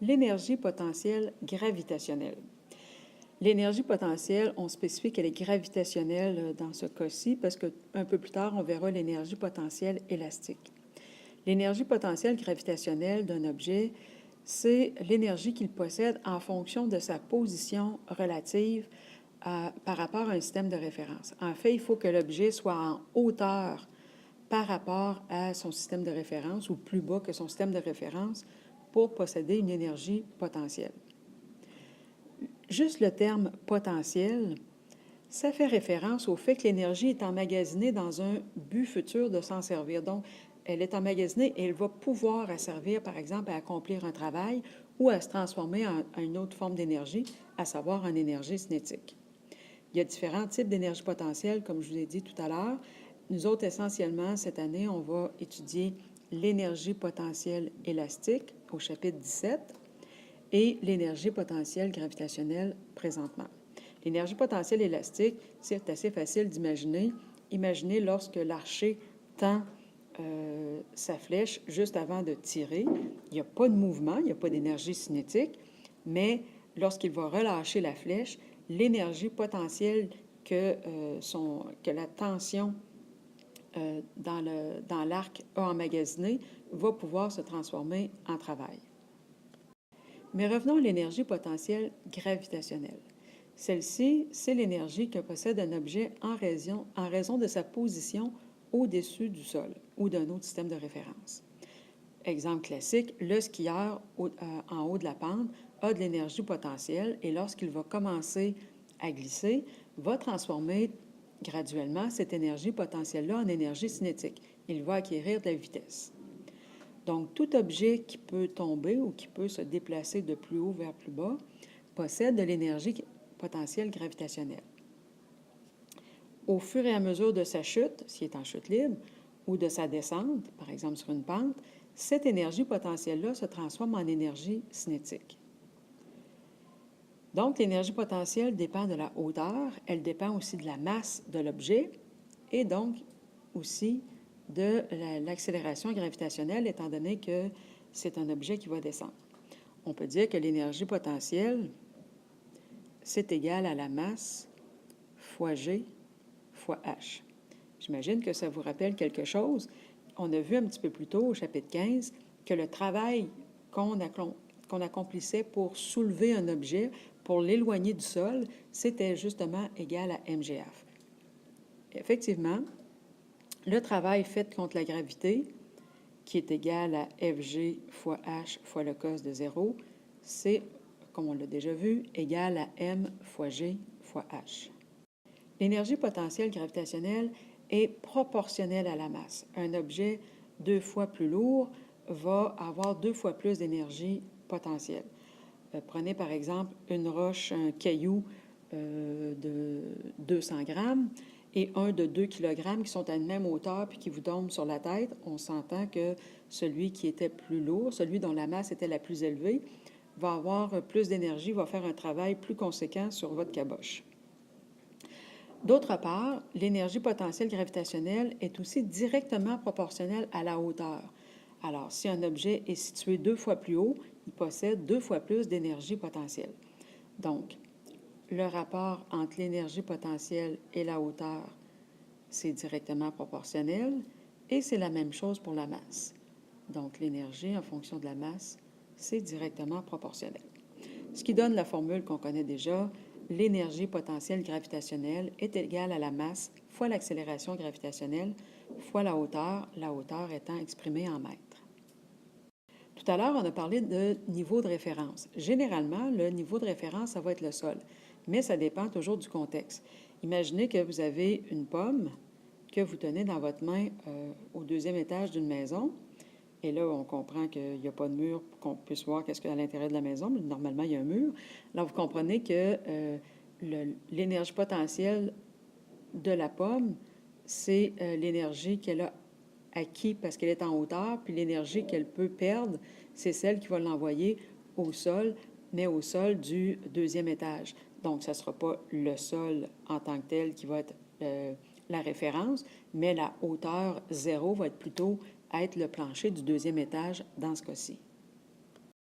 L'énergie potentielle gravitationnelle. L'énergie potentielle, on spécifie qu'elle est gravitationnelle dans ce cas-ci parce qu'un peu plus tard, on verra l'énergie potentielle élastique. L'énergie potentielle gravitationnelle d'un objet, c'est l'énergie qu'il possède en fonction de sa position relative par rapport à un système de référence. En fait, il faut que l'objet soit en hauteur par rapport à son système de référence ou plus bas que son système de référence pour posséder une énergie potentielle. Juste le terme potentiel, ça fait référence au fait que l'énergie est emmagasinée dans un but futur de s'en servir. Donc, elle est emmagasinée et elle va pouvoir servir, par exemple, à accomplir un travail ou à se transformer en une autre forme d'énergie, à savoir en énergie cinétique. Il y a différents types d'énergie potentielle, comme je vous l'ai dit tout à l'heure. Nous autres, essentiellement, cette année, on va étudier l'énergie potentielle élastique au chapitre 17 et l'énergie potentielle gravitationnelle présentement. L'énergie potentielle élastique, c'est assez facile d'imaginer. Imaginez lorsque l'archer tend sa flèche juste avant de tirer. Il n'y a pas de mouvement, il n'y a pas d'énergie cinétique, mais lorsqu'il va relâcher la flèche, l'énergie potentielle que la tension dans l'arc a emmagasinée va pouvoir se transformer en travail. Mais revenons à l'énergie potentielle gravitationnelle. Celle-ci, c'est l'énergie que possède un objet en raison de sa position au-dessus du sol ou d'un autre système de référence. Exemple classique, le skieur en haut de la pente a de l'énergie potentielle et lorsqu'il va commencer à glisser, va transformer graduellement cette énergie potentielle-là en énergie cinétique. Il va acquérir de la vitesse. Donc, tout objet qui peut tomber ou qui peut se déplacer de plus haut vers plus bas possède de l'énergie potentielle gravitationnelle. Au fur et à mesure de sa chute, s'il est en chute libre, ou de sa descente, par exemple sur une pente, cette énergie potentielle-là se transforme en énergie cinétique. Donc, l'énergie potentielle dépend de la hauteur, elle dépend aussi de la masse de l'objet et donc aussi de l'accélération gravitationnelle, étant donné que c'est un objet qui va descendre. On peut dire que l'énergie potentielle, c'est égal à la masse fois G fois H. J'imagine que ça vous rappelle quelque chose. On a vu un petit peu plus tôt, au chapitre 15, que le travail qu'on accomplissait pour soulever un objet, pour l'éloigner du sol, c'était justement égal à mgf. Effectivement, le travail fait contre la gravité, qui est égal à Fg fois H fois le cos de 0, c'est, comme on l'a déjà vu, égal à m fois G fois H. L'énergie potentielle gravitationnelle est proportionnelle à la masse. Un objet 2 fois plus lourd va avoir 2 fois plus d'énergie potentielle. Prenez par exemple une roche, un caillou de 200 grammes et un de 2 kg qui sont à la même hauteur puis qui vous tombent sur la tête. On s'entend que celui qui était plus lourd, celui dont la masse était la plus élevée, va avoir plus d'énergie, va faire un travail plus conséquent sur votre caboche. D'autre part, l'énergie potentielle gravitationnelle est aussi directement proportionnelle à la hauteur. Alors, si un objet est situé 2 fois plus haut, il possède 2 fois plus d'énergie potentielle. Donc, le rapport entre l'énergie potentielle et la hauteur, c'est directement proportionnel et c'est la même chose pour la masse. Donc, l'énergie en fonction de la masse, c'est directement proportionnel. Ce qui donne la formule qu'on connaît déjà, l'énergie potentielle gravitationnelle est égale à la masse fois l'accélération gravitationnelle fois la hauteur étant exprimée en mètres. Tout à l'heure, on a parlé de niveau de référence. Généralement, le niveau de référence, ça va être le sol, mais ça dépend toujours du contexte. Imaginez que vous avez une pomme que vous tenez dans votre main au deuxième étage d'une maison. Et là, on comprend qu'il n'y a pas de mur pour qu'on puisse voir qu'est-ce qu'il y a à l'intérieur de la maison, mais normalement, il y a un mur. Alors, vous comprenez que l'énergie potentielle de la pomme, c'est l'énergie qu'elle a acquis parce qu'elle est en hauteur, puis l'énergie qu'elle peut perdre, c'est celle qui va l'envoyer au sol, mais au sol du deuxième étage. Donc, ça ne sera pas le sol en tant que tel qui va être la référence, mais la hauteur 0 va être plutôt être le plancher du deuxième étage dans ce cas-ci.